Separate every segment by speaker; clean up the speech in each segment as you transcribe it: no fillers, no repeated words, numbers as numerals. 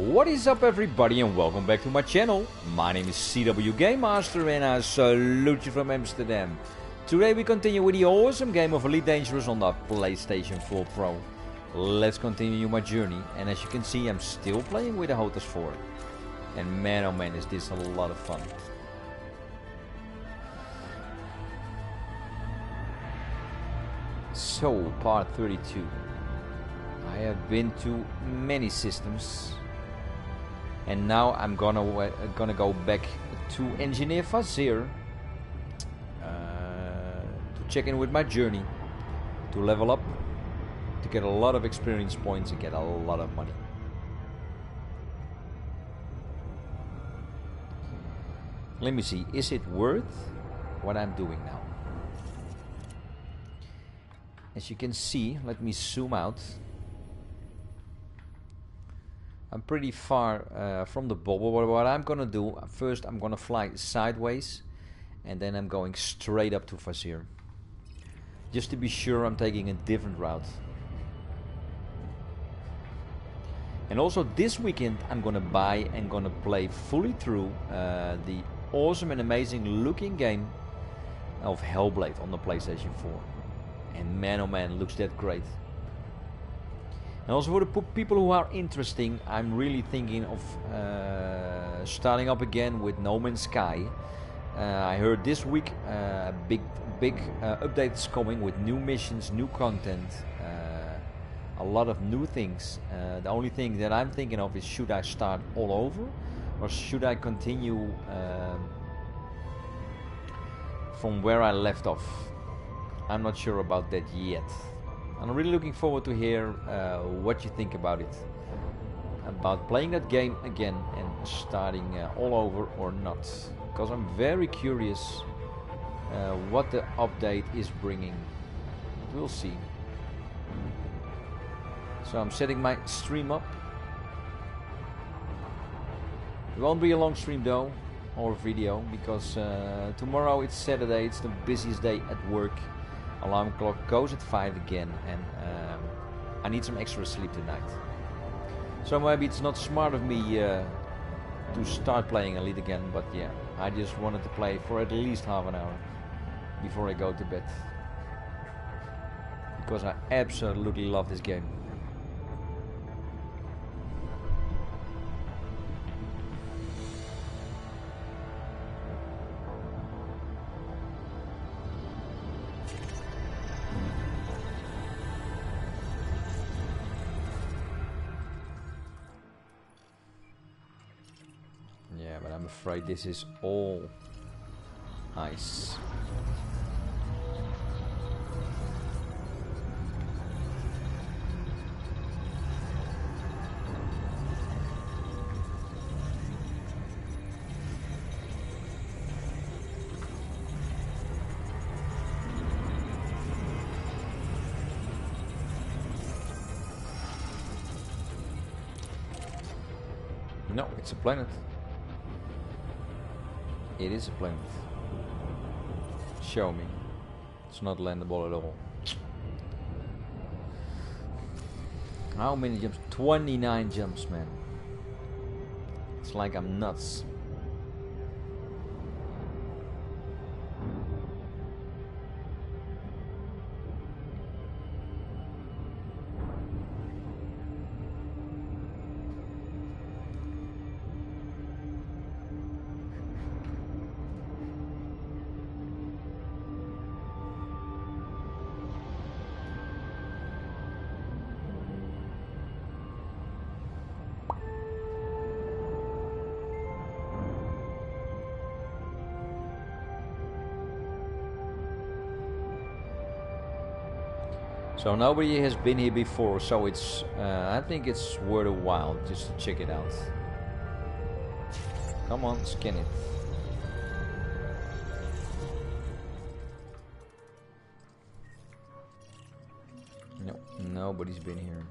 Speaker 1: What is up, everybody, and welcome back to my channel. My name is ZWGamemaster and I salute you from Amsterdam. Today we continue with the awesome game of Elite Dangerous on the PS4 Pro. Let's continue my journey, and as you can see, I'm still playing with the Hotas 4. And man, oh man, is this a lot of fun. So, part 32. I have been to many systems, and now I'm gonna go back to Engineer Fazir to check in with my journey, to level up, to get a lot of experience points and get a lot of money. Let me see, is it worth what I'm doing now? As you can see, let me zoom out. I'm pretty far from the bubble, but what I'm gonna do, first I'm gonna fly sideways and then I'm going straight up to Fazir. Just to be sure I'm taking a different route. And also this weekend I'm gonna buy and gonna play fully through the awesome and amazing looking game of Hellblade on the PlayStation 4. And man, oh man, looks that great. And also for the people who are interested, I'm really thinking of starting up again with No Man's Sky. I heard this week big updates coming with new missions, new content, a lot of new things. The only thing that I'm thinking of is, should I start all over or should I continue from where I left off? I'm not sure about that yet. I'm really looking forward to hear what you think about it. About playing that game again and starting all over or not. Because I'm very curious what the update is bringing. We'll see. So I'm setting my stream up. It won't be a long stream though, or video, because tomorrow it's Saturday, it's the busiest day at work. Alarm clock goes at 5 again, and I need some extra sleep tonight. So maybe it's not smart of me to start playing Elite again, but yeah, I just wanted to play for at least half an hour before I go to bed. Because I absolutely love this game. But I'm afraid this is all ice. No, it's a planet. It is a planet. Show me. It's not landable at all. How many jumps? 29 jumps, man. It's like I'm nuts. So nobody has been here before, so it's I think it's worth a while just to check it out. Come on, scan it. No, nobody's been here.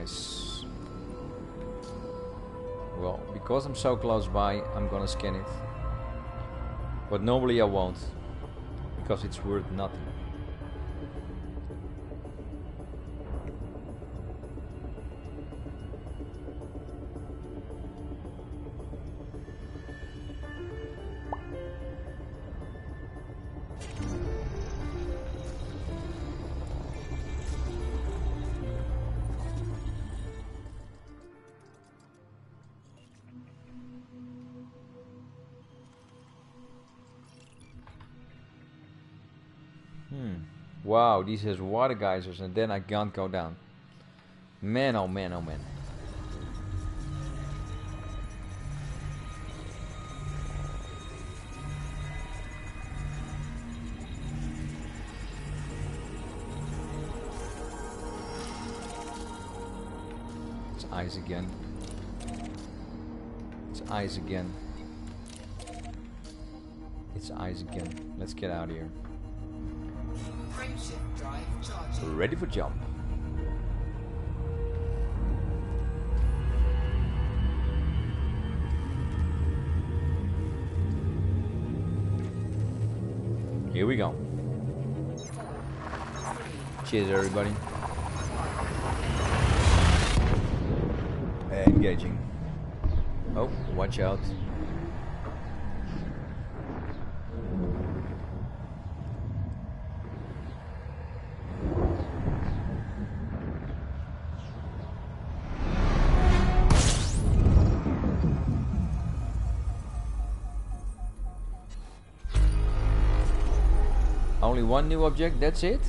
Speaker 1: Nice. Well, because I'm so close by, I'm gonna scan it. But normally I won't, because it's worth nothing. Wow, this has water geysers and then I can't go down. Man, oh man, oh man. It's ice again. It's ice again. It's ice again. Let's get out of here.
Speaker 2: Frameshift drive charging.
Speaker 1: Ready for jump. Here we go.
Speaker 2: 4, 3,
Speaker 1: Cheers, everybody. Engaging. Oh, watch out. Only one new object, that's it?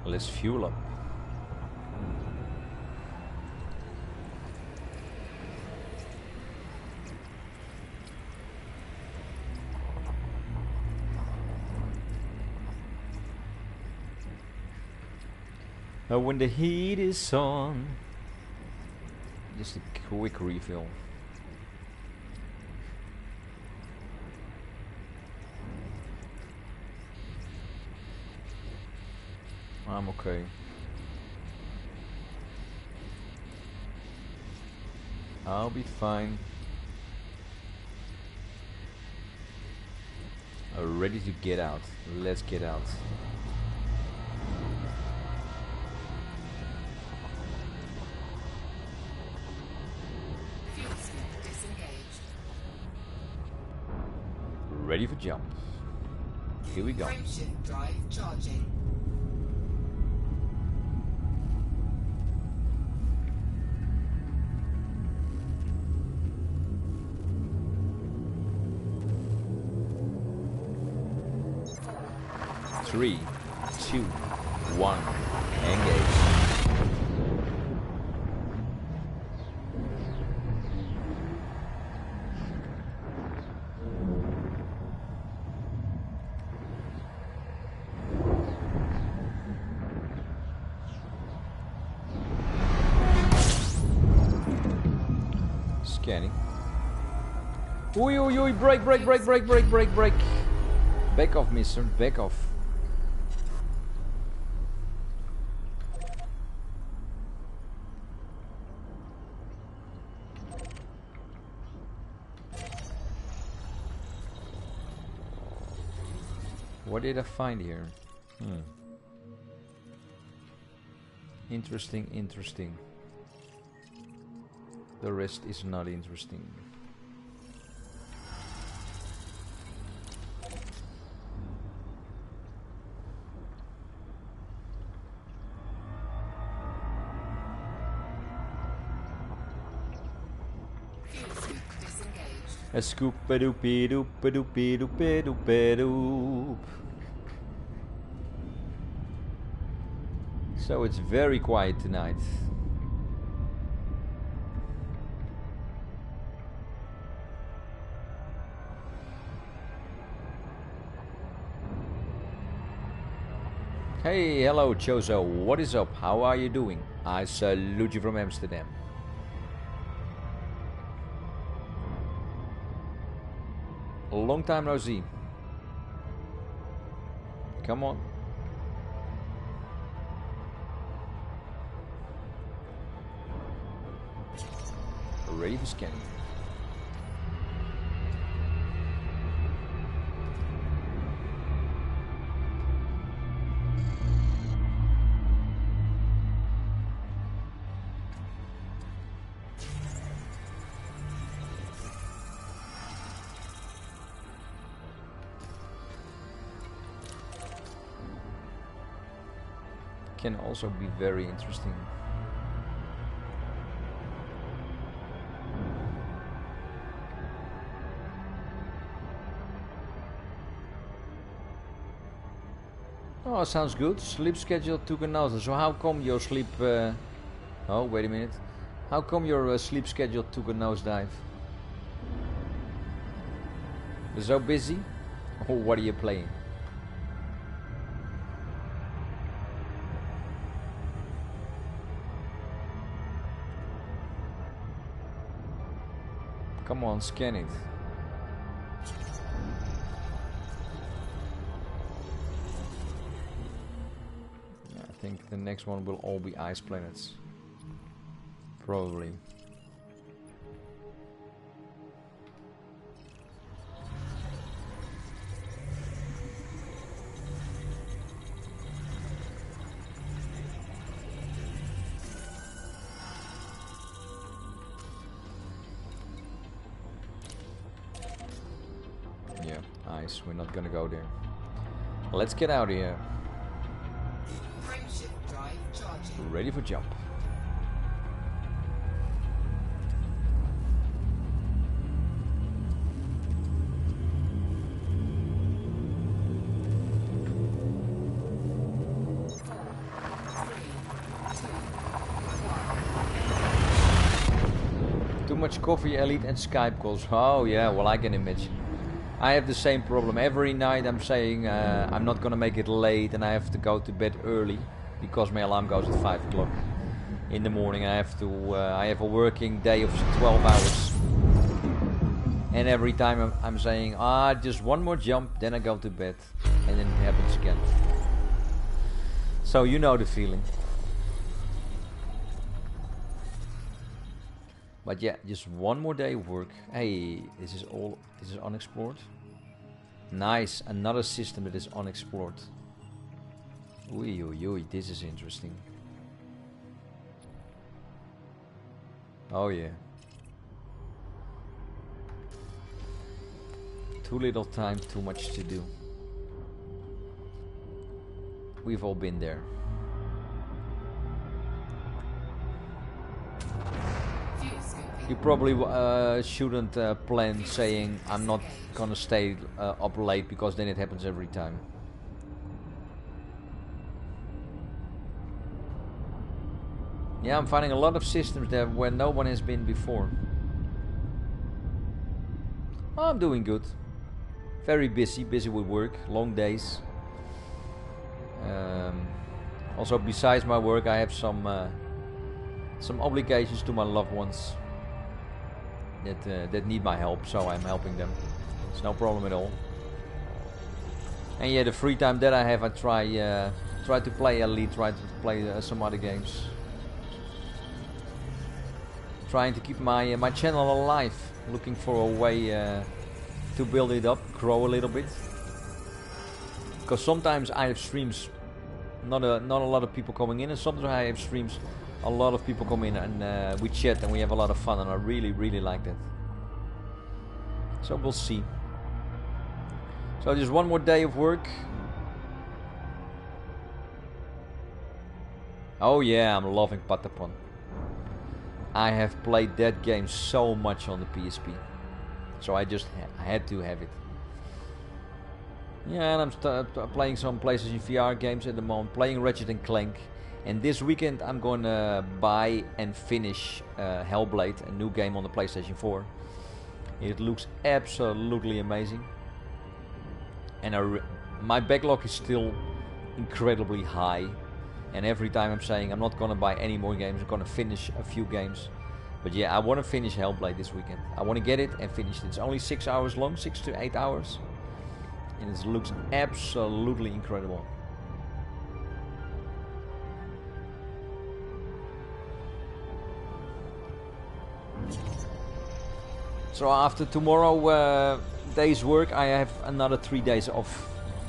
Speaker 1: Let's fuel up. Now when the heat is on, just a quick refill. I'm okay. I'll be fine. Ready to get out. Let's get out.
Speaker 2: fuel scoop disengaged.
Speaker 1: Ready for jump. Here we go.
Speaker 2: Frameshift drive charging.
Speaker 1: Three, two, one, engage. Scanning. Oi, oi, oi, brake, brake, brake, brake, brake, brake, brake. Back off, mister, back off. What did I find here? Interesting, interesting. The rest is not interesting. A scoop a doop a doop a doop a doop a doop a doop. So it's very quiet tonight. Hey, hello Chozo, what is up? How are you doing? I salute you from Amsterdam. A long time no see. Come on. Ready for scanning. Can also be very interesting. Oh, sounds good. Sleep schedule took a note. So how come your sleep... Oh, wait a minute. How come your sleep schedule took a nosedive? You're so busy? Or what are you playing? Come on, scan it. I think the next one will all be ice planets. Probably. Yeah, ice. We're not gonna go there. Let's get out of here. Ready for jump. Too much coffee, elite, and Skype calls. Oh yeah, well I can imagine. I have the same problem. Every night I'm saying I'm not gonna make it late and I have to go to bed early because my alarm goes at 5 o'clock in the morning. I have to. I have a working day of 12 hours, and every time I'm saying just one more jump, then I go to bed, and then it happens again. So you know the feeling. But yeah, just one more day of work. Hey, this is unexplored. Nice, another system that is unexplored. Ui, ui, ui, this is interesting. Oh yeah. Too little time, too much to do. We've all been there. You probably shouldn't plan saying I'm not gonna stay up late, because then it happens every time. Yeah, I'm finding a lot of systems there where no one has been before. Oh, I'm doing good. Very busy with work, long days. Also, besides my work, I have some obligations to my loved ones that need my help, so I'm helping them. It's no problem at all. And yeah, the free time that I have, I try to play Elite, try to play some other games. Trying to keep my channel alive, looking for a way to build it up, grow a little bit. Because sometimes I have streams, not a lot of people coming in, and sometimes I have streams, a lot of people come in, and we chat and we have a lot of fun, and I really like that. So we'll see. So just one more day of work. Oh yeah, I'm loving Patapon. I have played that game so much on the PSP, so I had to have it. Yeah, and I'm playing some PlayStation VR games at the moment, playing Ratchet and Clank. And this weekend I'm gonna buy and finish Hellblade, a new game on the PlayStation 4. It looks absolutely amazing. And my backlog is still incredibly high. And every time I'm saying I'm not gonna buy any more games, I'm gonna finish a few games. But yeah, I wanna finish Hellblade this weekend. I wanna get it and finish it. It's only 6 hours long, 6 to 8 hours. And it looks absolutely incredible. So after tomorrow day's work, I have another 3 days off.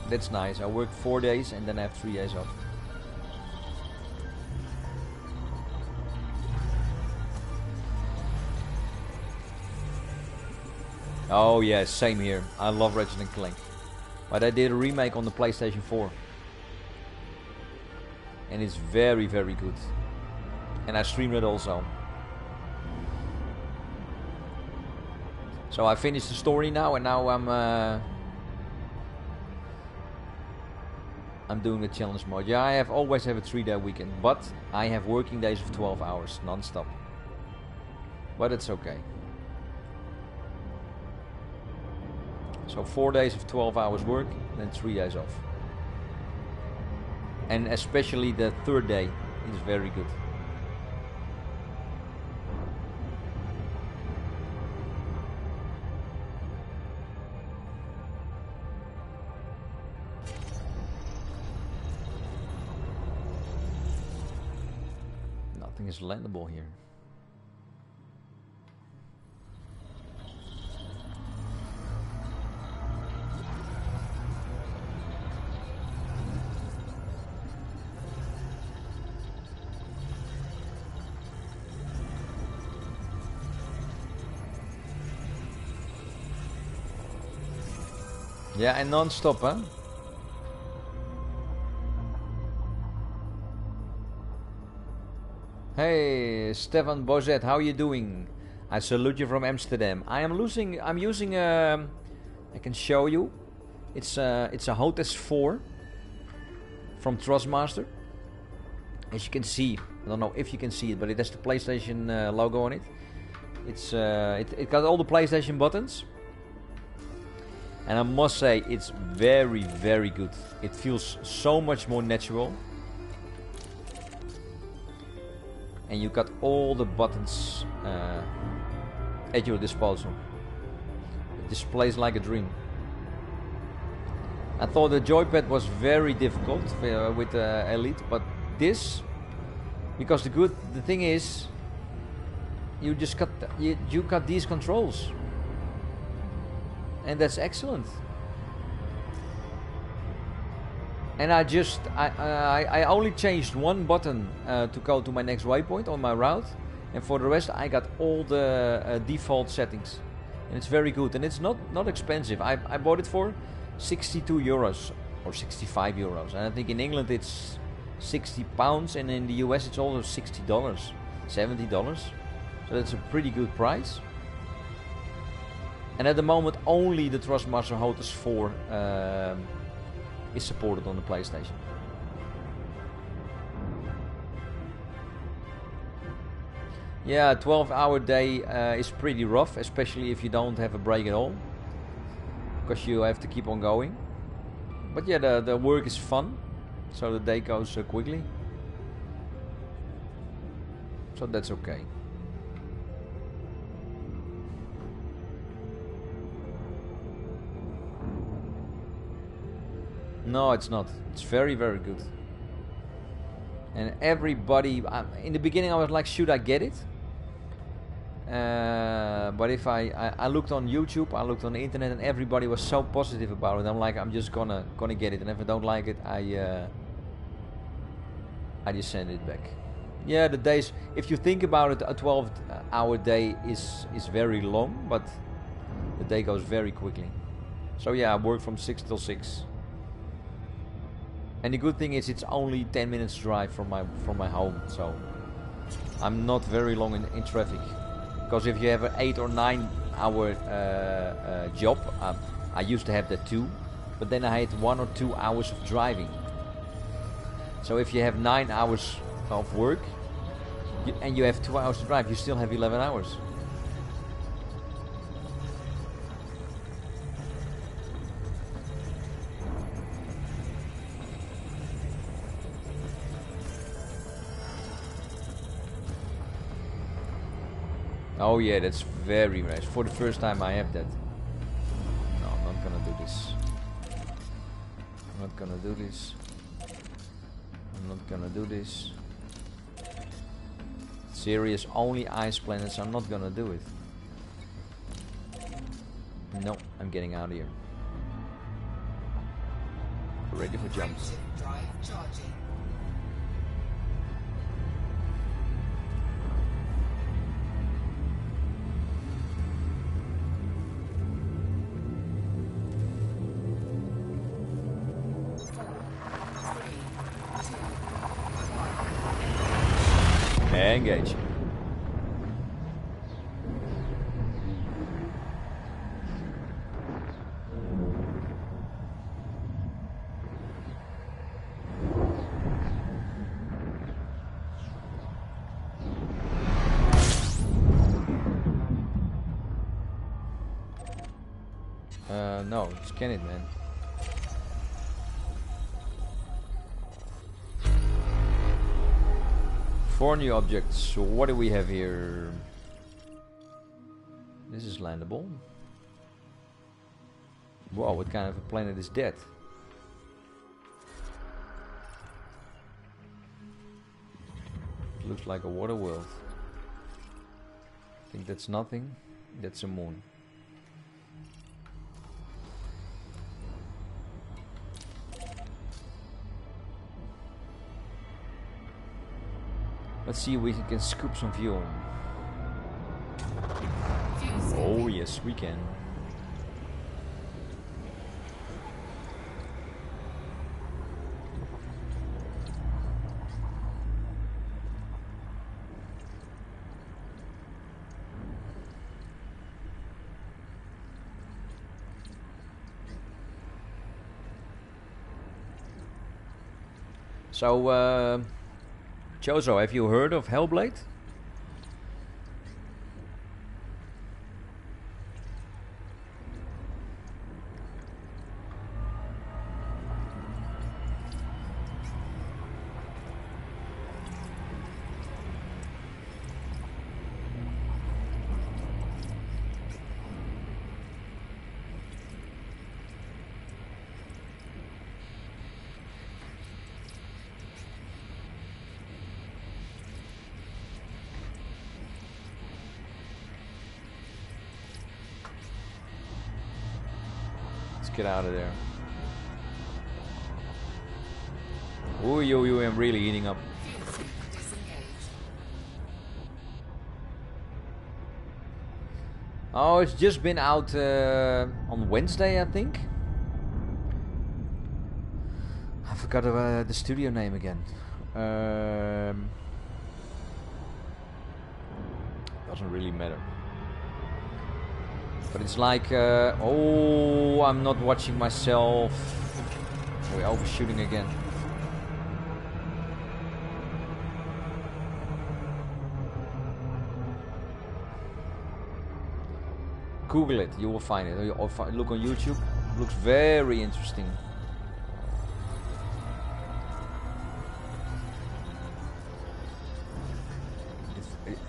Speaker 1: That's nice. I work 4 days and then I have 3 days off. Oh yeah, same here. I love Ratchet and Clank. But I did a remake on the PlayStation 4. And it's very good. And I streamed it also. So I finished the story now, and now I'm doing the challenge mode. Yeah, I always have a 3-day weekend, but I have working days of 12 hours non-stop. But it's okay. So 4 days of 12 hours work, then 3 days off. And especially the third day is very good. Nothing is landable here. Yeah, and non-stop, huh? Hey, Stefan Bozet, how are you doing? I salute you from Amsterdam. I'm using I can show you. It's a Hotas 4 from Thrustmaster. As you can see, I don't know if you can see it, but it has the PlayStation logo on it. It got all the PlayStation buttons. And I must say, it's very good. It feels so much more natural. And you got all the buttons at your disposal. It displays like a dream. I thought the joypad was very difficult with Elite, but this, because the thing is, you just got you got these controls. And that's excellent. And I only changed one button to go to my next waypoint on my route, and for the rest I got all the default settings, and it's very good, and it's not expensive. I bought it for 62 euros or 65 euros, and I think in England it's 60 pounds, and in the US it's also $60, $70. So that's a pretty good price. And at the moment, only the Thrustmaster Hotas 4 is supported on the PlayStation. Yeah, a 12-hour day is pretty rough, especially if you don't have a break at all, because you have to keep on going. But yeah, the work is fun, so the day goes quickly. So that's okay. No, it's not. It's very good. And everybody, in the beginning I was like, should I get it? But if I looked on YouTube, I looked on the internet, and everybody was so positive about it. I'm like, I'm just gonna get it, and if I don't like it, I just send it back. Yeah, the days. If you think about it, a 12-hour day is very long, but the day goes very quickly. So yeah, I work from 6 till 6. And the good thing is, it's only 10 minutes drive from my home, so I'm not very long in traffic. Because if you have an 8 or 9 hour job, I used to have that too, but then I had 1 or 2 hours of driving. So if you have 9 hours of work and you have 2 hours to drive, you still have 11 hours. Oh yeah, that's very nice. For the first time I have that. No, I'm not gonna do this. I'm not gonna do this. I'm not gonna do this. Serious, only ice planets. I'm not gonna do it. No, I'm getting out of here. Ready for jumps.
Speaker 2: Drive charging.
Speaker 1: Engage. No, scan it, man. Four new objects. So what do we have here? This is landable. Whoa, what kind of a planet is that? Looks like a water world. I think that's nothing. That's a moon. Let's see if we can scoop some fuel. Oh yes, we can. So, Chozo, have you heard of Hellblade? Get out of there. Ooh, I'm really heating up. Oh, it's just been out on Wednesday, I think. I forgot the studio name again. Doesn't really matter. But it's like, oh, I'm not watching myself. We're overshooting again. Google it, you will find it. Or look on YouTube. It looks very interesting.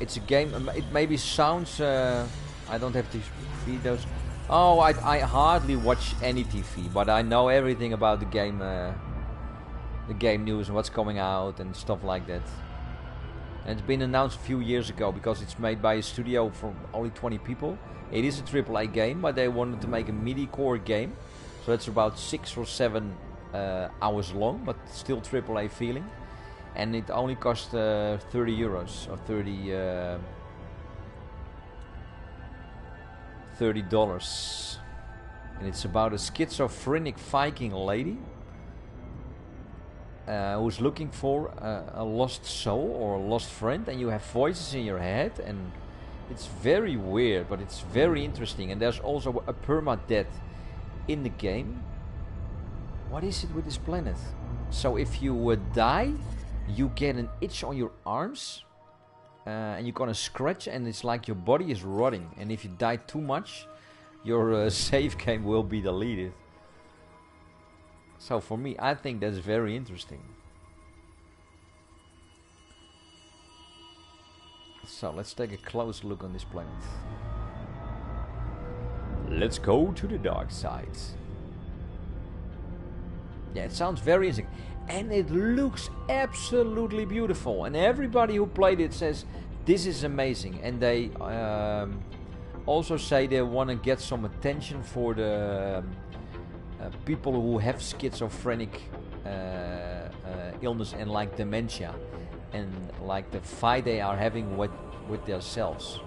Speaker 1: It's a game. It maybe sounds. I don't have to feed those. Oh, I hardly watch any TV, but I know everything about the game news and what's coming out and stuff like that. And it's been announced a few years ago because it's made by a studio from only 20 people. It is a AAA game, but they wanted to make a midi-core game. So it's about 6 or 7 hours long, but still AAA feeling. And it only cost 30 euros or $30. And it's about a schizophrenic Viking lady who's looking for a lost soul or a lost friend, and you have voices in your head, and it's very weird, but it's very interesting. And there's also a permadeath in the game. What is it with this planet? So if you die, you get an itch on your arms, and you're gonna scratch, and it's like your body is rotting. And if you die too much, your save game will be deleted. So for me, I think that's very interesting. So let's take a close look on this planet. Let's go to the dark side. Yeah, it sounds very interesting. And it looks absolutely beautiful. And everybody who played it says, this is amazing. And they also say they want to get some attention for the people who have schizophrenic illness and like dementia. And like the fight they are having with themselves.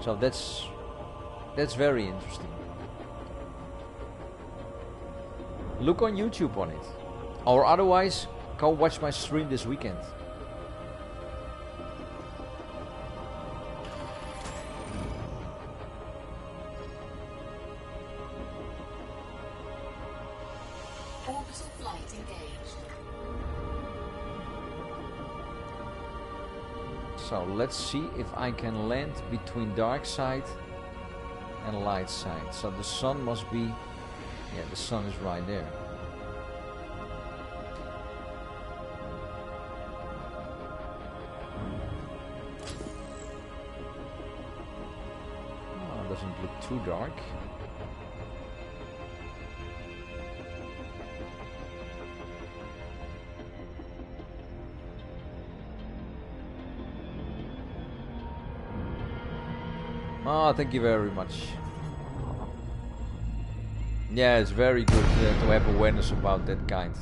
Speaker 1: So that's very interesting. Look on YouTube on it. Or otherwise, go watch my stream this weekend.
Speaker 2: Orbital flight engaged.
Speaker 1: So let's see if I can land between dark side and light side. So the sun must be, yeah, the sun is right there. Oh, it doesn't look too dark. Oh, thank you very much. Yeah, it's very good to have awareness about that kind.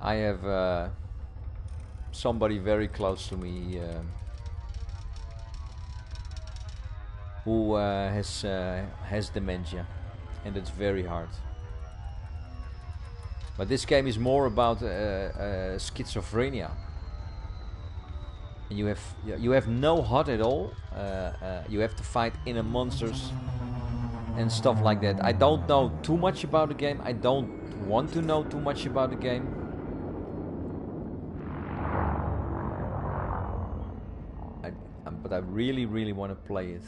Speaker 1: I have somebody very close to me who has dementia, and it's very hard. But this game is more about schizophrenia. And you have no HUD at all. You have to fight inner monsters and stuff like that. I don't know too much about the game. I don't want to know too much about the game. But I really, really want to play it.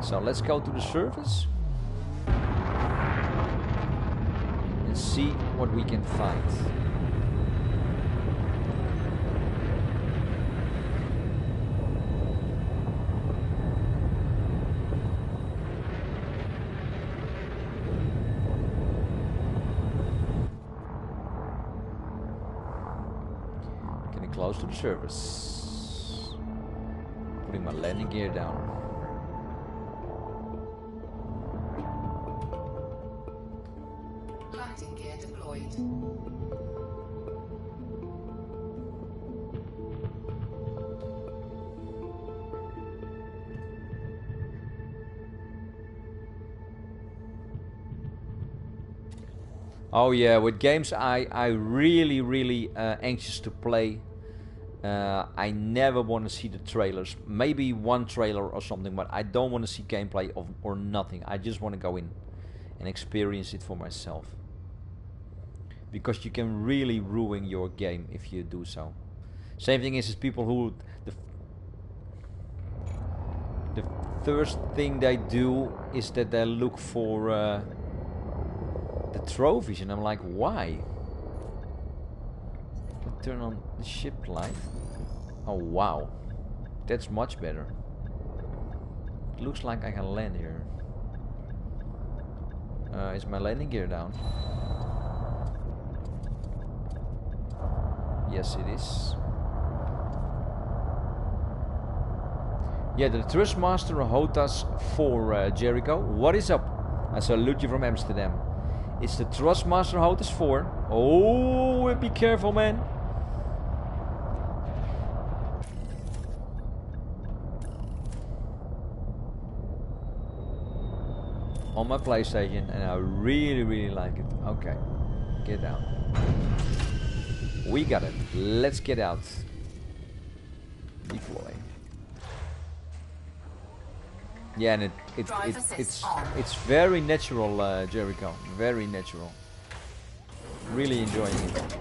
Speaker 1: So let's go to the surface and see what we can find. Getting close to the surface. Putting my landing gear down.
Speaker 2: Landing gear deployed.
Speaker 1: Oh yeah, with games I really anxious to play. I never want to see the trailers. Maybe one trailer or something, but I don't want to see gameplay or nothing. I just want to go in and experience it for myself. Because you can really ruin your game if you do so. Same thing is people who the first thing they do is that they look for the trophies, and I'm like, why? Turn on the ship light. Oh wow, that's much better. It looks like I can land here. Is my landing gear down? Yes, it is. Yeah, the Thrustmaster Hotas for Jericho. What is up? I salute you from Amsterdam. It's the Thrustmaster Hotas 4. Oh, be careful, man. On my PlayStation, and I really like it. Okay, get down. We got it. Let's get out. Deploy. Yeah, and it's very natural, Jericho. Very natural. Really enjoying it.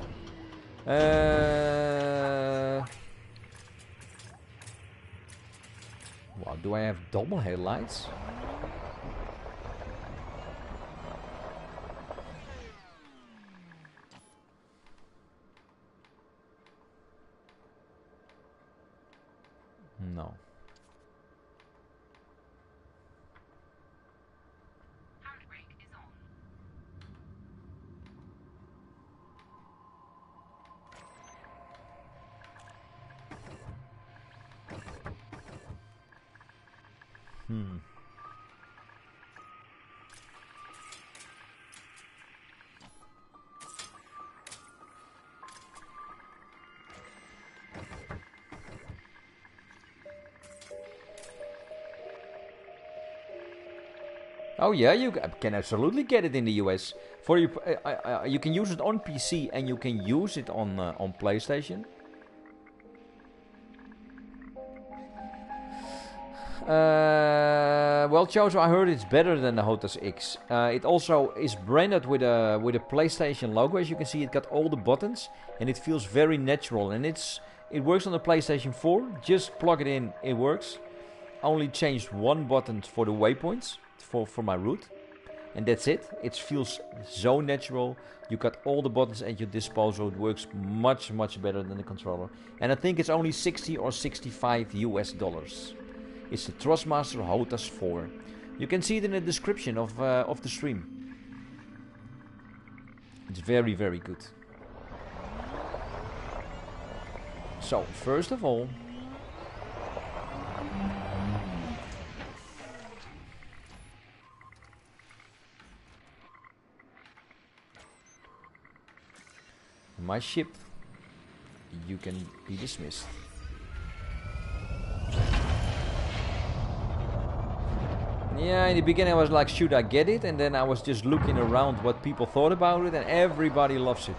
Speaker 1: Wow, do I have double headlights? No.
Speaker 2: Handbrake is on.
Speaker 1: Oh yeah, you can absolutely get it in the US. For you, you can use it on PC and you can use it on PlayStation. Well, Chozo, I heard it's better than the Hotas X. It also is branded with a PlayStation logo. As you can see, it got all the buttons and it feels very natural. And it works on the PlayStation 4. Just plug it in, it works. Only changed one button for the waypoints for my route, and that's it. It feels so natural. You got all the buttons at your disposal. It works much better than the controller, and I think it's only 60 or 65 US dollars. It's the Thrustmaster Hotas 4. You can see it in the description of the stream. It's very good. So first of all, my ship, you can be dismissed. Yeah, in the beginning I was like, should I get it? And then I was just looking around what people thought about it, and everybody loves it.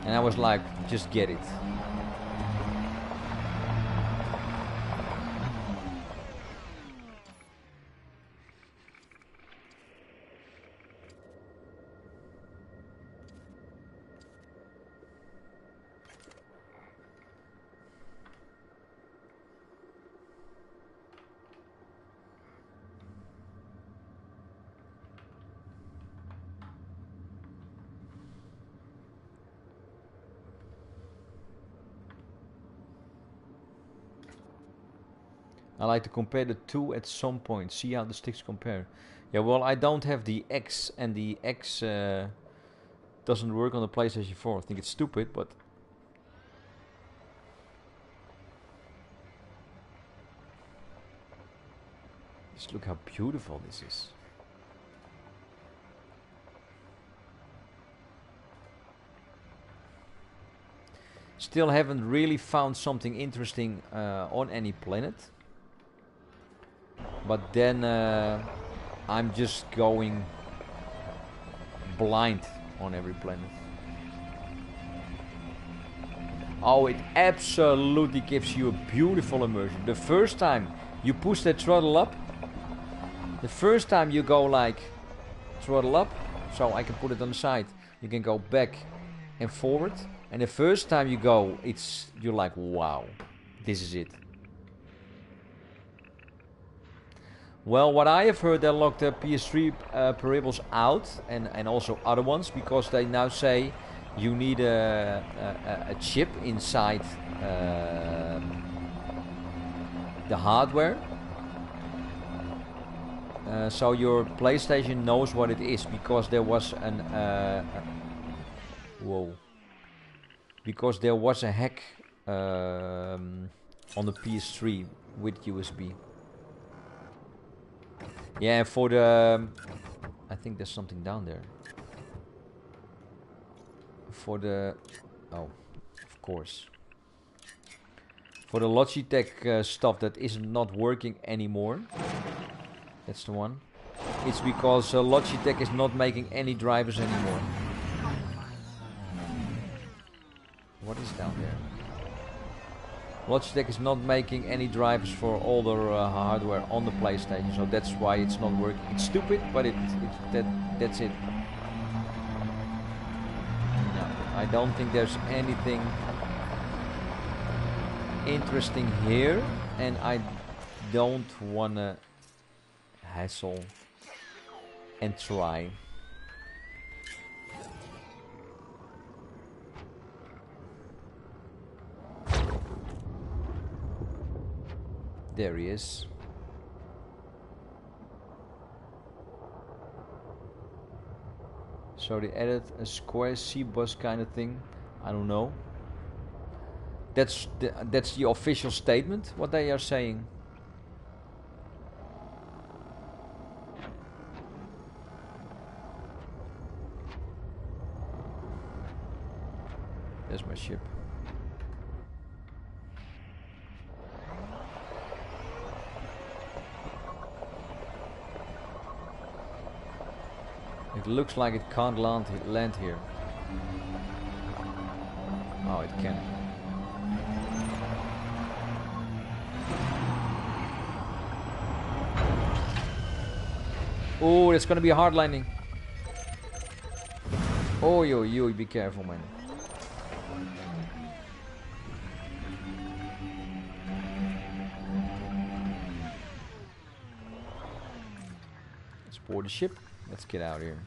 Speaker 1: And I was like, just get it. I like to compare the two at some point, see how the sticks compare. Yeah, well, I don't have the X, and the X doesn't work on the PlayStation 4. I think it's stupid, but... Just look how beautiful this is. Still haven't really found something interesting on any planet. But then I'm just going blind on every planet. Oh, it absolutely gives you a beautiful immersion. The first time you push that throttle up, the first time you go like throttle up, so I can put it on the side, you can go back and forward. And the first time you go, you're like, wow, this is it. Well, what I have heard, they locked the PS3 peripherals out, and also other ones, because they now say you need a chip inside the hardware, so your PlayStation knows what it is, because there was an because there was a hack on the PS3 with USB. Yeah, for the I think there's something down there. For the of course. For the Logitech stuff that is not working anymore. That's the one. It's because Logitech is not making any drivers anymore. What is down there? Logitech is not making any drivers for all the hardware on the PlayStation, so that's why it's not working. It's stupid, but that's it. No, I don't think there's anything interesting here, and I don't wanna hassle and try. There he is. So they added a square C-bus kind of thing. I don't know. That's the official statement, what they are saying. There's my ship. It looks like it can't land here. Oh, it can. Oh, it's gonna be a hard landing. Oh, yo, be careful, man. Let's board the ship. Let's get out of here.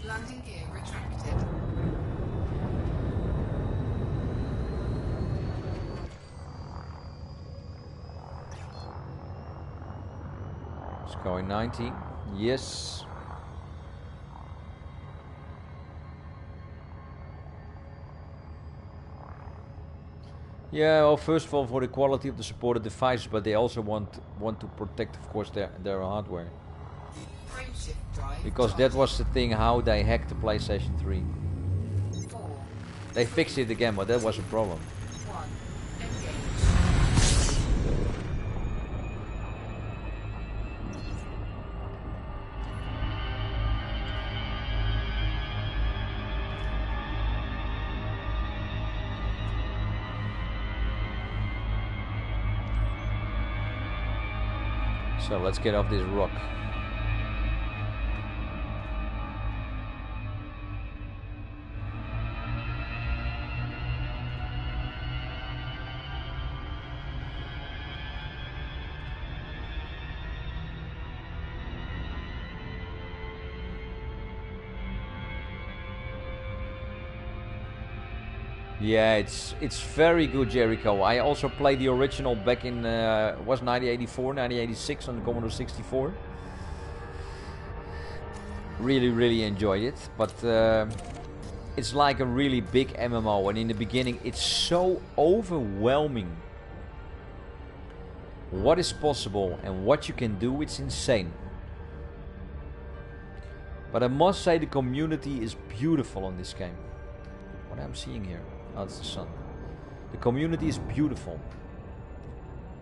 Speaker 2: Landing gear retracted.
Speaker 1: It's going 90. Yes. Yeah, well, first of all, for the quality of the supported devices, but they also want to protect, of course, their hardware. Because that was the thing, how they hacked the PlayStation 3. They fixed it again, but that was a problem. So let's get off this rock. Yeah, it's very good, Jericho. I also played the original back in was 1984, 1986 on the Commodore 64. Really enjoyed it, but it's like a really big MMO, and in the beginning it's so overwhelming. What is possible and what you can do, it's insane. But I must say the community is beautiful on this game. what I'm seeing here. Oh, it's the sun. The community is beautiful.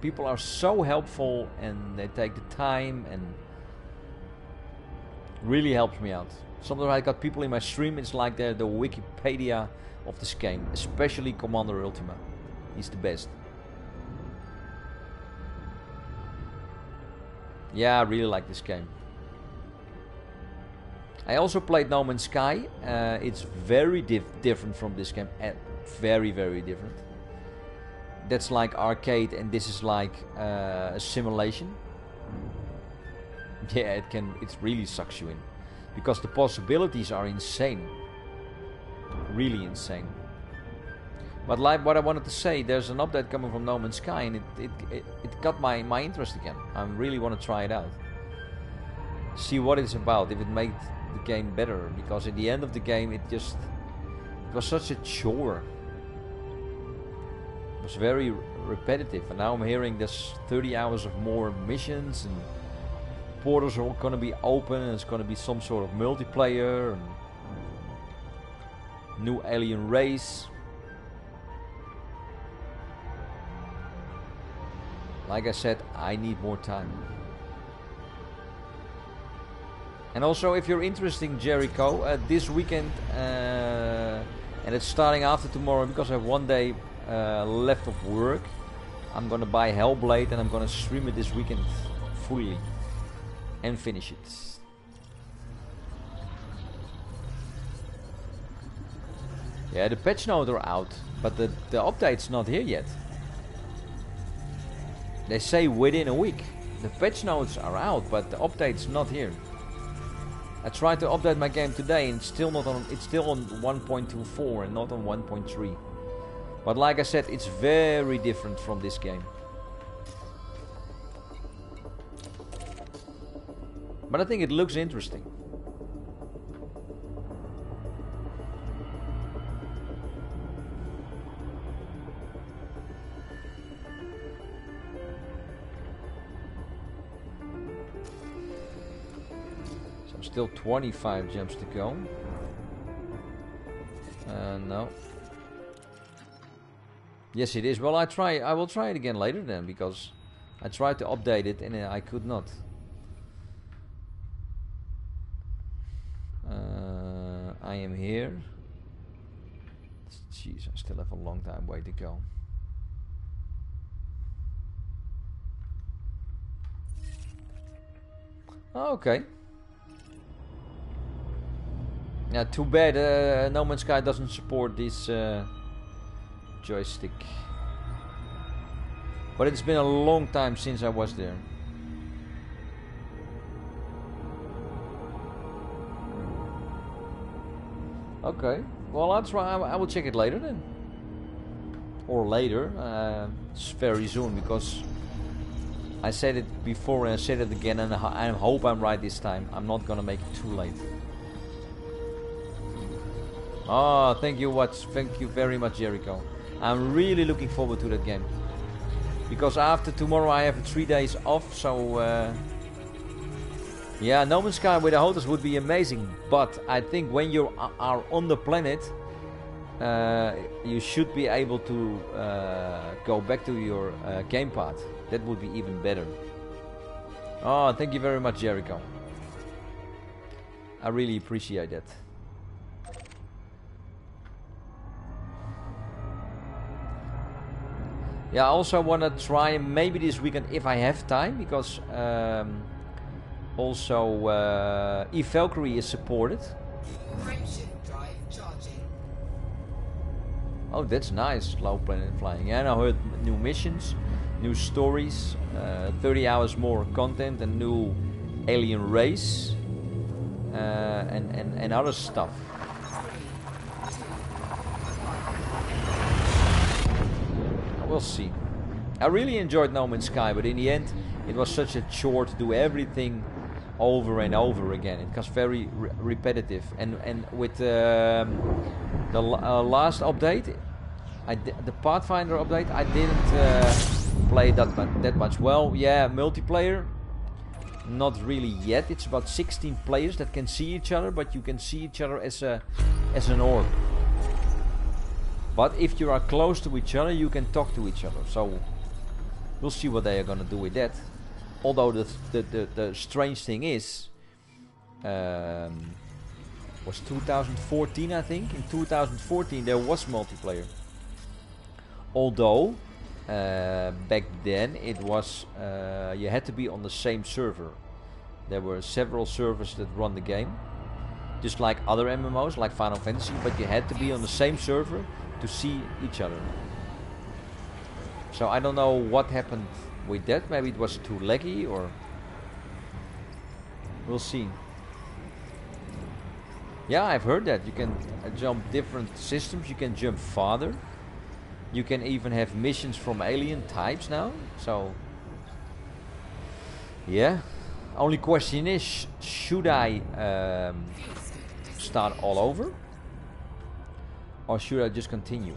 Speaker 1: People are so helpful and they take the time and really helps me out. Sometimes I got people in my stream, it's like they're the Wikipedia of this game, especially Commander Ultima. He's the best. Yeah, I really like this game. I also played No Man's Sky. It's very different from this game. Very, very different. That's like arcade and this is like a simulation. Yeah, it really sucks you in. Because the possibilities are insane. Really insane. But like what I wanted to say, there's an update coming from No Man's Sky and it got my interest again. I really want to try it out. See what it's about, if it made the game better. Because at the end of the game it was such a chore. It was very repetitive. And now I'm hearing there's 30 hours of more missions and portals are going to be open and it's going to be some sort of multiplayer and new alien race. Like I said, I need more time. And also, if you're interested in Jericho, this weekend, and it's starting after tomorrow because I have one day left of work, I'm gonna buy Hellblade and I'm gonna stream it this weekend fully and finish it. Yeah, the patch notes are out, but the update's not here yet. They say within a week. The patch notes are out, but the update's not here. I tried to update my game today and it's still not on. It's still on 1.24 and not on 1.3. But like I said, it's very different from this game. But I think it looks interesting. Still 25 gems to go. No. Yes, it is. Well, I will try it again later then, because I tried to update it and I could not. I am here. Jeez, I still have a long time way to go. Okay. Yeah, too bad No Man's Sky doesn't support this joystick. But it's been a long time since I was there. Okay, well I'll try. I will check it later then, or later. It's very soon because I said it before and I said it again, and I hope I'm right this time. I'm not gonna make it too late. Oh, thank you, thank you very much, Jericho. I'm really looking forward to that game. Because after tomorrow I have 3 days off, so... yeah, No Man's Sky with the Hotas would be amazing. But I think when you are on the planet, you should be able to go back to your gamepad. That would be even better. Oh, thank you very much, Jericho. I really appreciate that. Yeah, I also want to try maybe this weekend if I have time, because also Valkyrie is supported. Oh, that's nice, low planet flying. Yeah, and I heard new missions, new stories, 30 hours more content, and new alien race, and other stuff. We'll see. I really enjoyed No Man's Sky, but in the end it was such a chore to do everything over and over again. It was very repetitive, and with the last update, the Pathfinder update, I didn't play that much. Well, yeah, multiplayer, not really yet. It's about 16 players that can see each other, but you can see each other as an orb. But if you are close to each other, you can talk to each other. So we'll see what they are gonna do with that. Although the strange thing is, was 2014, I think. In 2014 there was multiplayer. Although back then it was you had to be on the same server. There were several servers that run the game, just like other MMOs, like Final Fantasy, but you had to be on the same server to see each other. So I don't know what happened with that. Maybe it was too laggy, or we'll see. Yeah, I've heard that you can jump different systems. You can jump farther. You can even have missions from alien types now. So yeah. Only question is, should I start all over, or should I just continue?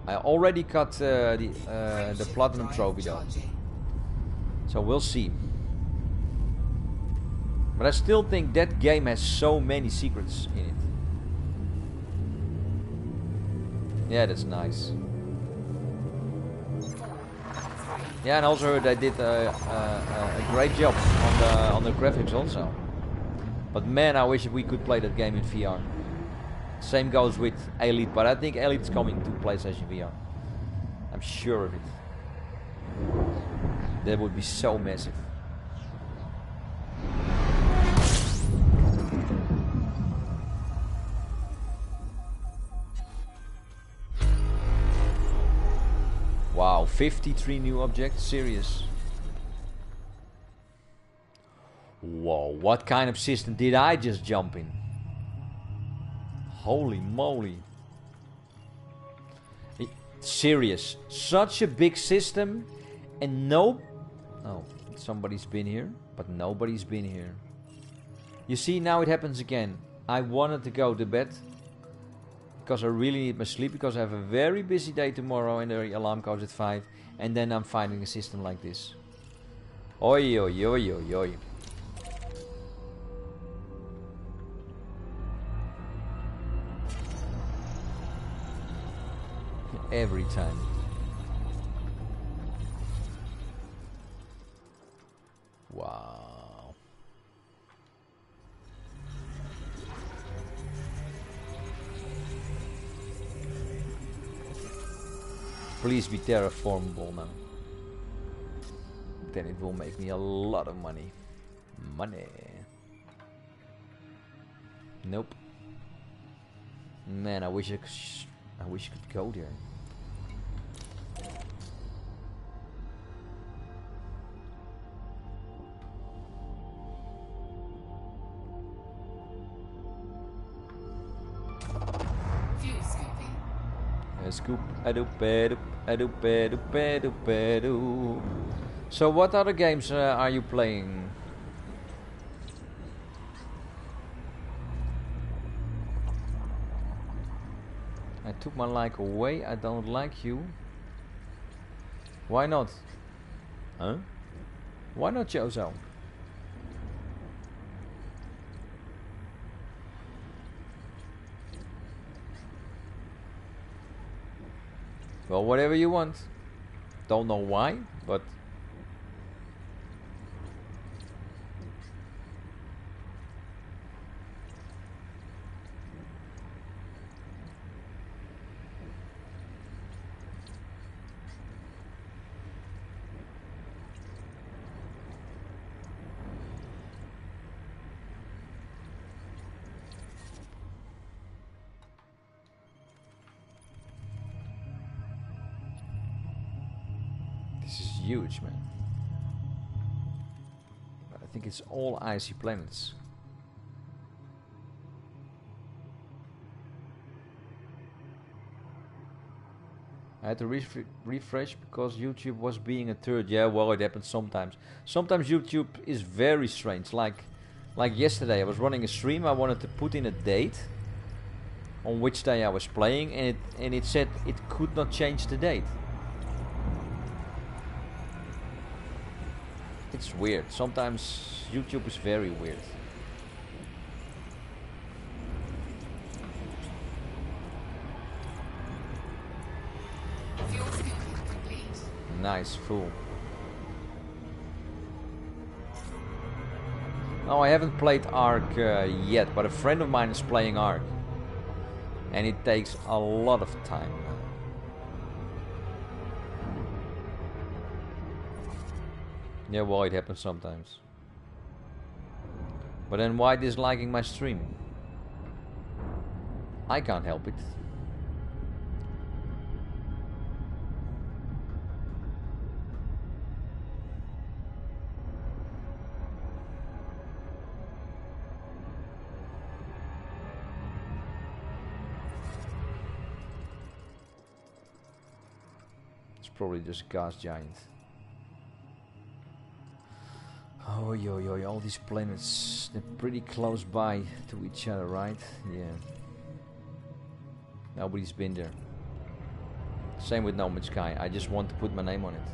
Speaker 1: I already got the platinum trophy though, so we'll see. But I still think that game has so many secrets in it. Yeah, that's nice. Yeah, and also heard they did a great job on the graphics also. But man, I wish we could play that game in VR. Same goes with Elite, but I think Elite's coming to PlayStation VR. I'm sure of it. That would be so massive. Wow, 53 new objects? Serious? Whoa, what kind of system did I just jump in? Holy moly. Serious. Such a big system and no... Oh, somebody's been here, but nobody's been here. You see, now it happens again. I wanted to go to bed because I really need my sleep, because I have a very busy day tomorrow and the alarm goes at 5, and then I'm finding a system like this. Oi, oi, oi, oi, oi. Every time. Wow. Please be terraformable now. Then it will make me a lot of money. Money. Nope. Man, I wish I could go there. Scoop, So what other games are you playing? I took my like away. I don't like you. Why not? Huh? Why not, Jozo? Well, whatever you want. Don't know why, but... This is huge, man. But I think it's all icy planets. I had to refresh because YouTube was being a turd. Yeah, well, it happens sometimes. Sometimes YouTube is very strange. Like yesterday, I was running a stream. I wanted to put in a date on which day I was playing, and it said it could not change the date. It's weird. Sometimes YouTube is very weird. Nice, full. No, I haven't played Ark yet, but a friend of mine is playing Ark. And it takes a lot of time. Yeah, well, it happens sometimes. But then why disliking my stream? I can't help it. It's probably just gas giant. Oh, yo, all these planets, they're pretty close by to each other, right? Yeah. Nobody's been there. Same with No Man's Sky. I just want to put my name on it.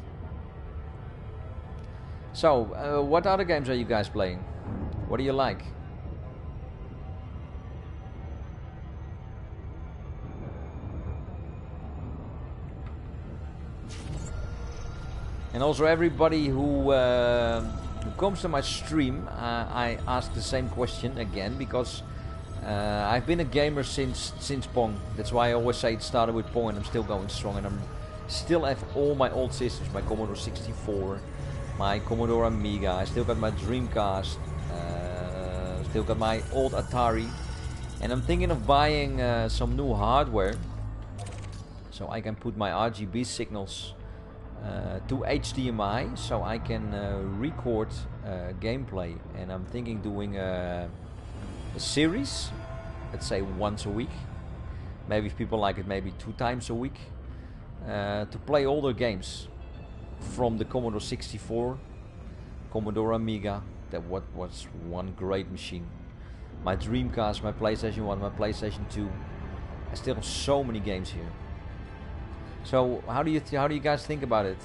Speaker 1: So, what other games are you guys playing? What do you like? And also everybody who comes to my stream, I ask the same question again because I've been a gamer since Pong. That's why I always say it started with Pong and I'm still going strong, and I'm still have all my old systems, my Commodore 64, my Commodore Amiga, I still got my Dreamcast, still got my old Atari, and I'm thinking of buying some new hardware so I can put my RGB signals to HDMI so I can record gameplay, and I'm thinking doing a series, let's say once a week, maybe if people like it, maybe 2 times a week, to play older games from the Commodore 64, Commodore Amiga, that was one great machine, my Dreamcast, my PlayStation 1, my PlayStation 2. I still have so many games here. So how do you guys think about it?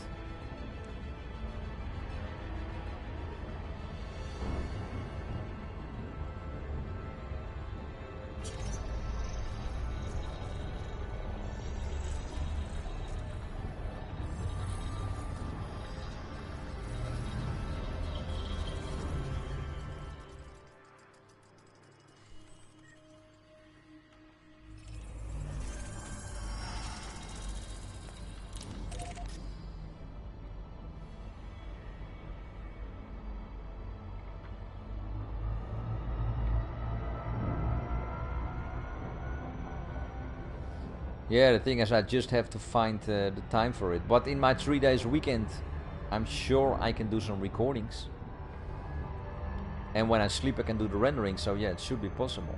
Speaker 1: Yeah, the thing is I just have to find the time for it. But in my 3 days weekend, I'm sure I can do some recordings. And when I sleep I can do the rendering, so yeah, it should be possible.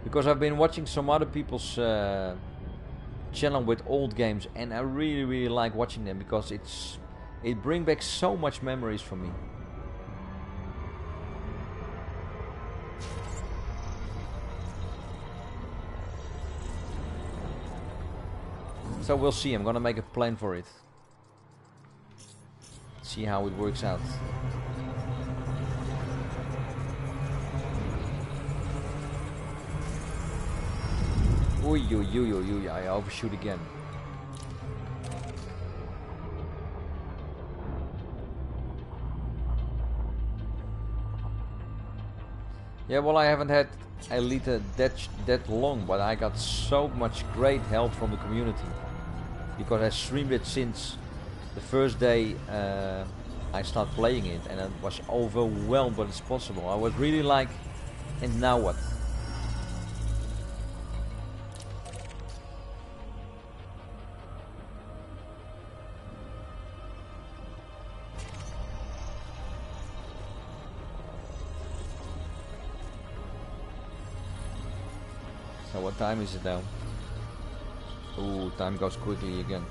Speaker 1: Because I've been watching some other people's channel with old games, and I really like watching them because it brings back so much memories for me. So we'll see, I'm gonna make a plan for it. See how it works out. Oy, I overshoot again. Yeah, well, I haven't had Elite that long, but I got so much great help from the community. Because I streamed it since the first day I started playing it, and I was overwhelmed, but it's possible. I was really like, and now what? So what time is it now? Ooh, time goes quickly again.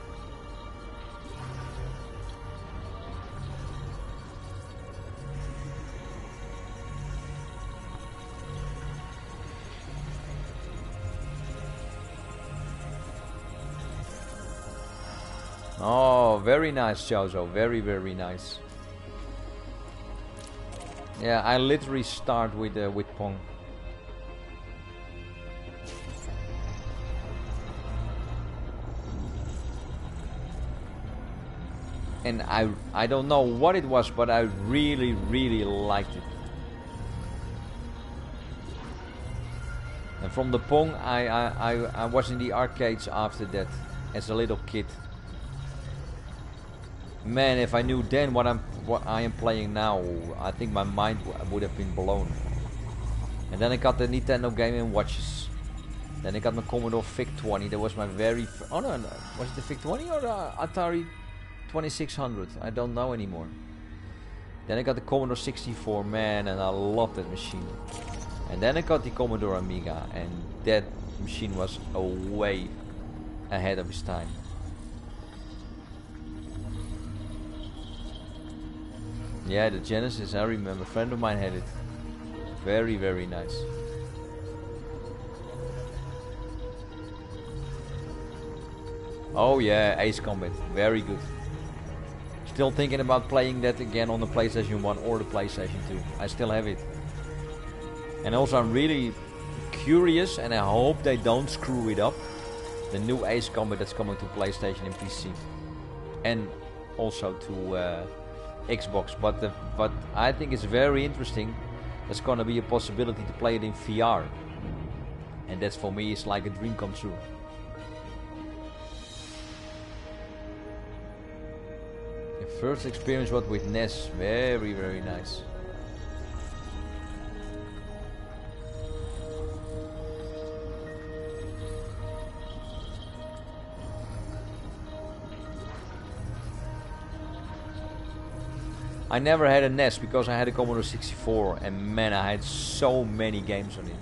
Speaker 1: Oh, very nice, Jozo. Very nice. Yeah, I literally start with Pong. and I don't know what it was, but I really liked it. And from the Pong, I was in the arcades after that as a little kid. Man, if I knew then what I am playing now, I think my mind would have been blown. And then I got the Nintendo Game & Watches. Then I got my Commodore VIC-20. That was my very oh no, was it the VIC-20 or the Atari 2600? I don't know anymore. Then I got the Commodore 64, man, and I loved that machine. And then I got the Commodore Amiga, and that machine was way ahead of its time. Yeah, the Genesis, I remember. A friend of mine had it. Very nice. Oh yeah, Ace Combat. Very good. Still thinking about playing that again on the PlayStation 1 or the PlayStation 2. I still have it. And also I'm really curious, and I hope they don't screw it up, the new Ace Combat that's coming to PlayStation and PC. And also to Xbox. But I think it's very interesting. There's gonna be a possibility to play it in VR. And that's for me is like a dream come true. The first experience was with NES. Very nice. I never had a NES because I had a Commodore 64, and man, I had so many games on it.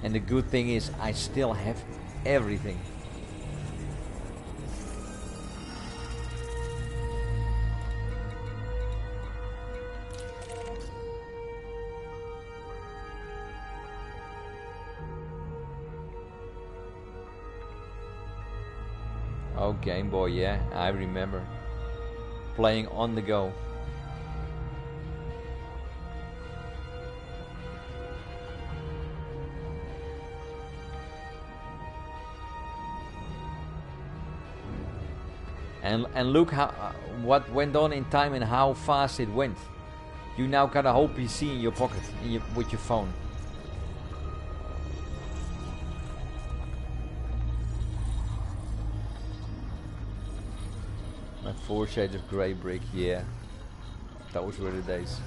Speaker 1: And the good thing is I still have everything. Oh, Game Boy, yeah, I remember playing on the go. And look how what went on in time and how fast it went. You now got a whole PC in your pocket with your phone. My 4 Shades of Grey brick, yeah. Those were the days.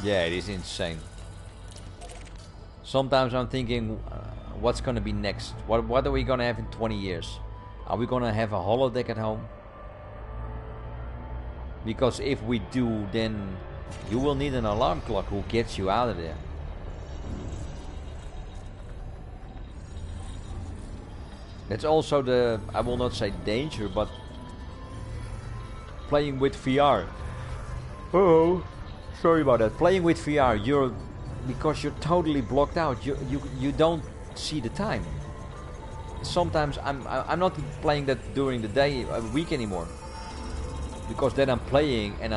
Speaker 1: Yeah, it is insane. Sometimes I'm thinking, what's gonna be next? What are we gonna have in 20 years? Are we gonna have a holodeck at home? Because if we do, then you will need an alarm clock who gets you out of there. That's also the, I will not say danger, but playing with VR. Oh. Sorry about that. Playing with VR, because you're totally blocked out. You don't see the time. Sometimes I'm not playing that during the day, a week anymore, because then I'm playing and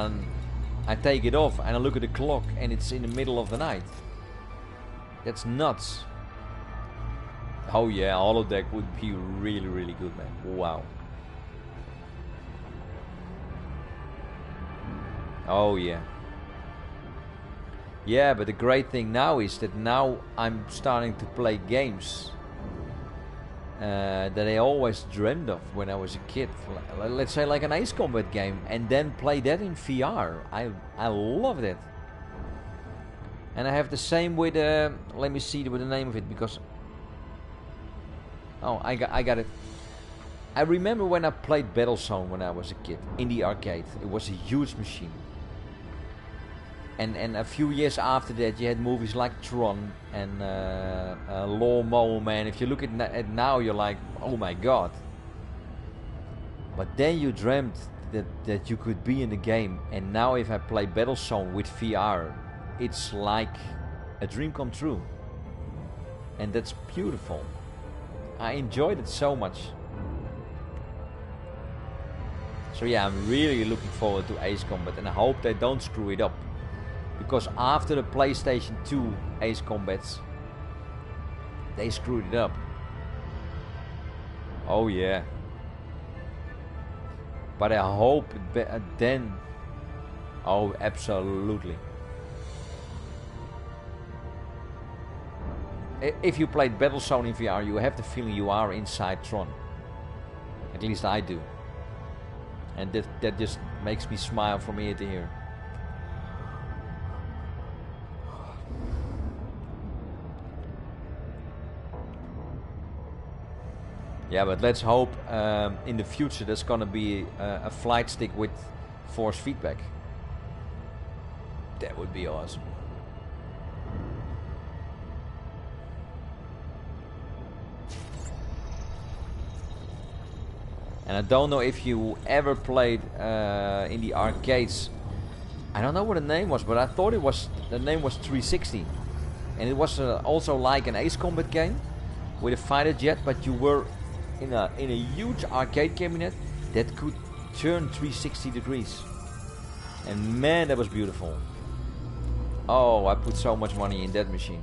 Speaker 1: I take it off and I look at the clock and it's in the middle of the night. That's nuts. Oh yeah, holodeck would be really good, man. Wow. Oh yeah. Yeah, but the great thing now is that now I'm starting to play games that I always dreamed of when I was a kid. Let's say like an Ace Combat game, and then play that in VR. I love that. And I have the same with let me see with the name of it, because oh, I got it. I remember when I played Battlezone when I was a kid in the arcade. It was a huge machine. And a few years after that, you had movies like Tron and Lawnmower Man. If you look at now, you're like, oh my god. But then you dreamt that you could be in the game. And now if I play Battlezone with VR, it's like a dream come true. And that's beautiful. I enjoyed it so much. So yeah, I'm really looking forward to Ace Combat, and I hope they don't screw it up. Because after the PlayStation 2 Ace Combats, they screwed it up. Oh yeah. But I hope then... Oh, absolutely. If you played Battlezone in VR, you have the feeling you are inside Tron. At least I do. And that just makes me smile from ear to ear. Yeah, but let's hope in the future there's gonna be a flight stick with force feedback. That would be awesome. And I don't know if you ever played in the arcades. I don't know what the name was, but I thought the name was 360. And it was also like an Ace Combat game with a fighter jet, but you were in a huge arcade cabinet that could turn 360 degrees. And man, that was beautiful. Oh, I put so much money in that machine.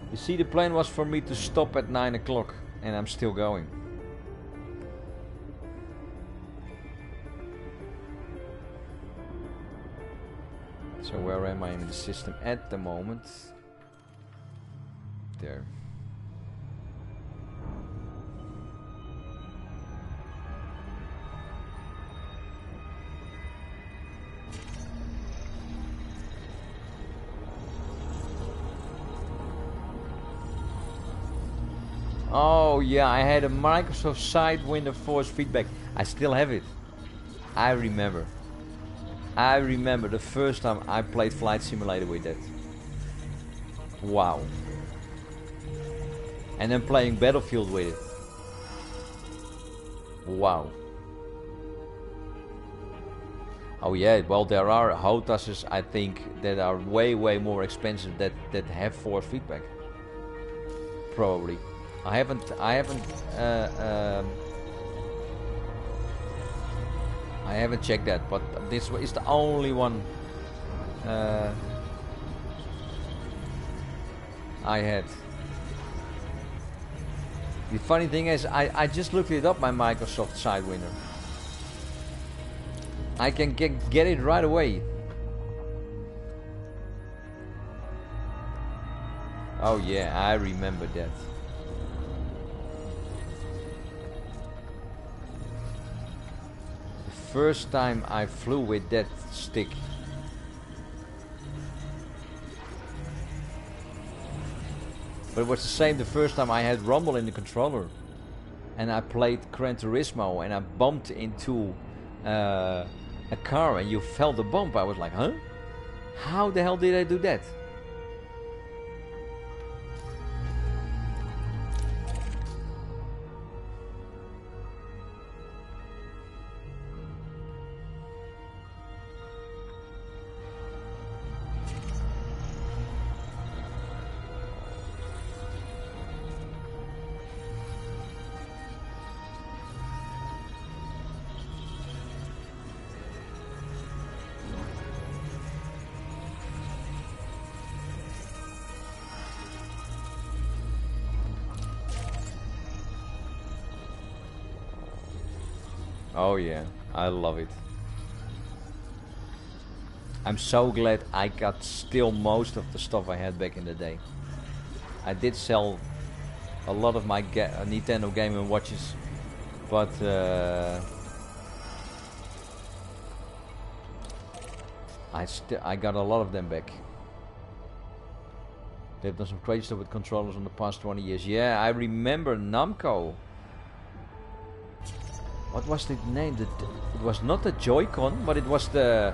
Speaker 1: You see, the plan was for me to stop at 9 o'clock, and I'm still going. So where am I in the system at the moment? There. Oh yeah, I had a Microsoft Sidewinder force feedback. I still have it. I remember the first time I played Flight Simulator with that. Wow. And then playing Battlefield with it. Wow. Oh yeah, well there are Hotas, I think, that are way more expensive that have force feedback. Probably. I haven't checked that, but this is the only one I had. The funny thing is, I just looked it up, my Microsoft Sidewinder. I can get it right away. Oh yeah, I remember that. First time I flew with that stick. But it was the same the first time I had rumble in the controller. And I played Gran Turismo and I bumped into a car and you felt the bump. I was like, huh? How the hell did I do that? Oh yeah, I love it. I'm so glad I got still most of the stuff I had back in the day. I did sell a lot of my Nintendo Game & Watches, but I got a lot of them back. They've done some crazy stuff with controllers in the past 20 years. Yeah, I remember Namco. What was the name? It was not the Joy-Con, but it was the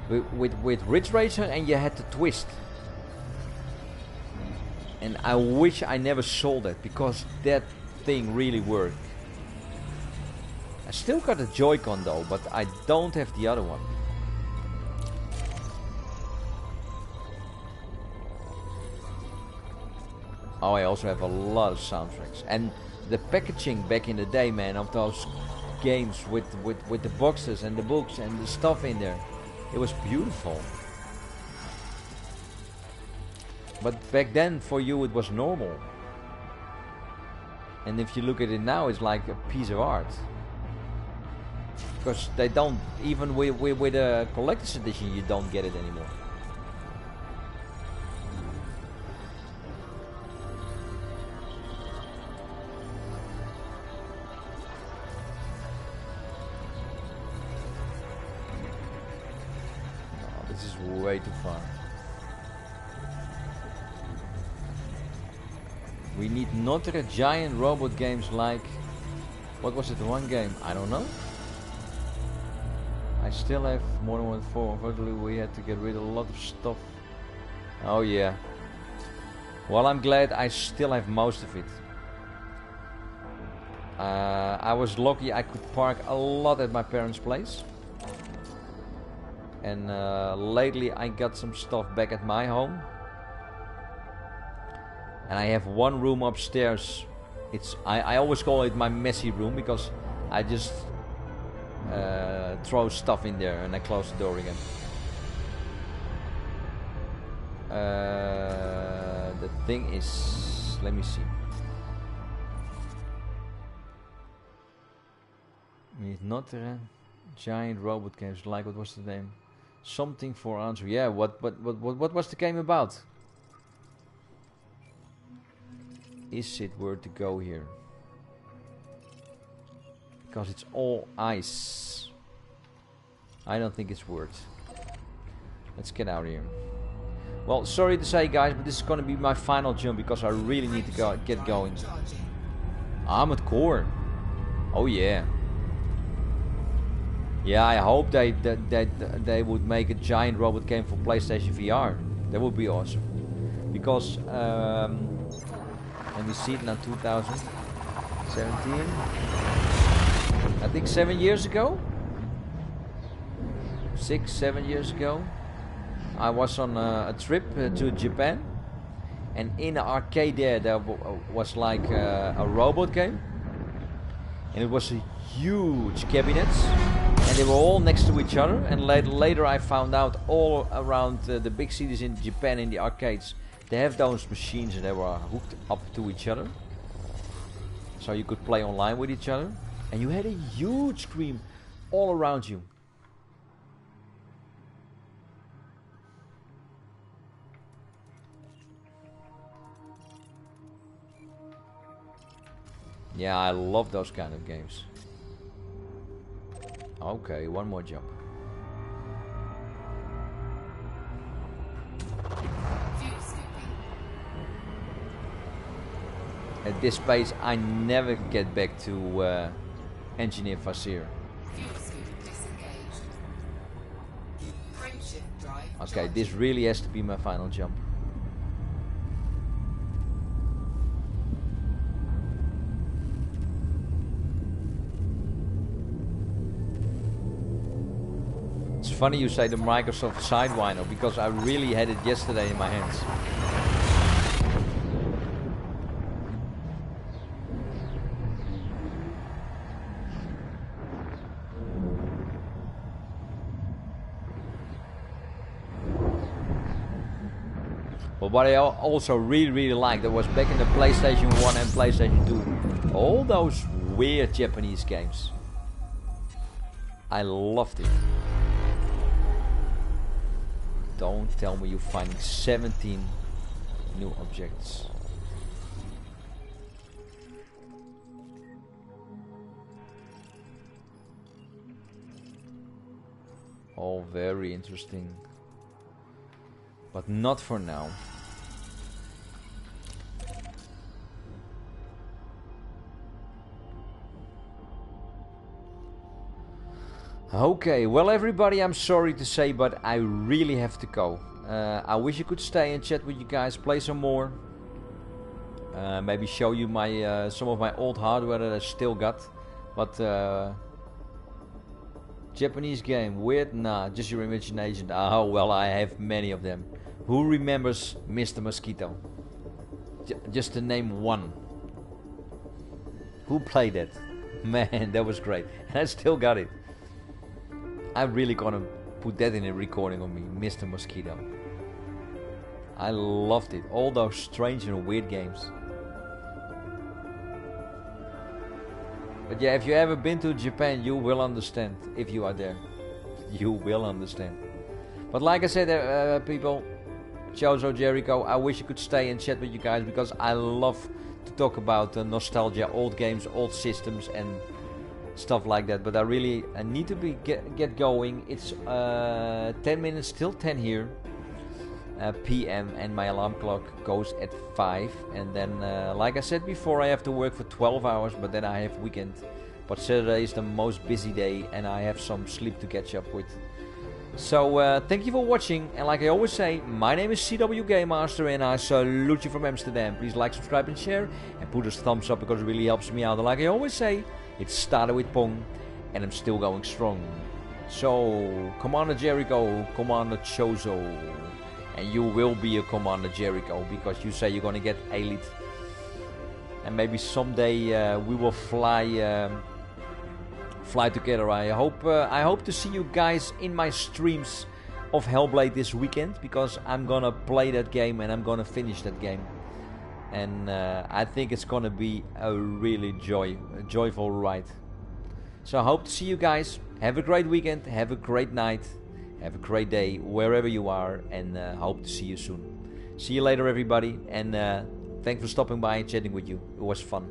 Speaker 1: with Ridge Racer, and you had to twist. And I wish I never sold it because that thing really worked. still got a Joy-Con though, but I don't have the other one. Oh, I also have a lot of soundtracks. And the packaging back in the day, man, of those games with the boxes and the books and the stuff in there. It was beautiful. But back then, for you, it was normal. And if you look at it now, it's like a piece of art. Because they don't, even with a collector's edition, you don't get it anymore. Oh, this is way too far. We need not a giant robot games like... What was it, the one game? I don't know. I still have Modern Warfare 4. Unfortunately, we had to get rid of a lot of stuff. Oh yeah. Well, I'm glad I still have most of it. I was lucky I could park a lot at my parents' place. And lately I got some stuff back at my home. And I have one room upstairs. I always call it my messy room because I just throw stuff in there and I close the door again. The thing is, let me see. It's not a giant robot games like, what was the name? Something for answer. Yeah, what was the game about? Is it worth to go here? Because it's all ice. I don't think it's worth. Let's get out of here. Well, sorry to say, guys, but this is going to be my final jump because I really need to get going. Armored Core. Oh yeah. Yeah, I hope they would make a giant robot game for PlayStation VR. That would be awesome. Because let me see it now, 2017. I think 7 years ago. 6, 7 years ago. I was on a trip to Japan. And in the arcade there was like a robot game. And it was a huge cabinets. And they were all next to each other. And later I found out all around the big cities in Japan in the arcades. They have those machines and they were hooked up to each other. So you could play online with each other. And you had a huge screen all around you. Yeah, I love those kind of games. Okay, one more jump. At this pace, I never get back to Engineer Fasir. Okay, this really has to be my final jump. It's funny you say the Microsoft Sidewinder because I really had it yesterday in my hands. But what I also really liked, that was back in the PlayStation 1 and PlayStation 2, all those weird Japanese games. I loved it. Don't tell me you're finding 17 new objects. All very interesting. But not for now. Okay, well everybody, I'm sorry to say, but I really have to go. I wish I could stay and chat with you guys, play some more. Maybe show you my some of my old hardware that I still got. But Japanese game, weird? Nah, just your imagination. Oh, well, I have many of them. Who remembers Mr. Mosquito? Just to name one. Who played it? Man, that was great. And I still got it. I'm really gonna put that in a recording of me, Mr. Mosquito. I loved it. All those strange and weird games. But yeah, if you ever been to Japan, you will understand. If you are there, you will understand. But like I said, people, Chozo, Jericho, I wish you could stay and chat with you guys, because I love to talk about nostalgia, old games, old systems and stuff like that. But I need to get going. It's 10 minutes till 10 here. PM, and my alarm clock goes at 5, and then like I said before, I have to work for 12 hours, but then I have weekend. But Saturday is the most busy day, and I have some sleep to catch up with. So thank you for watching, and like I always say, my name is ZWGamemaster, and I salute you from Amsterdam. Please like, subscribe and share, and put a thumbs up, because it really helps me out. And like I always say, it started with Pong, and I'm still going strong. So Commander Jericho, Commander Chozo, and you will be a Commander Jericho, because you say you're gonna get elite, and maybe someday we will fly together. I hope to see you guys in my streams of Hellblade this weekend, because I'm gonna play that game and I'm gonna finish that game, and I think it's gonna be a really joyful ride. So I hope to see you guys. Have a great weekend, have a great night, have a great day wherever you are, and hope to see you soon. See you later, everybody, and thanks for stopping by and chatting with you. It was fun.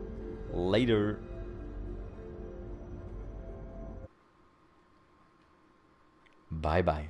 Speaker 1: Later. Bye bye.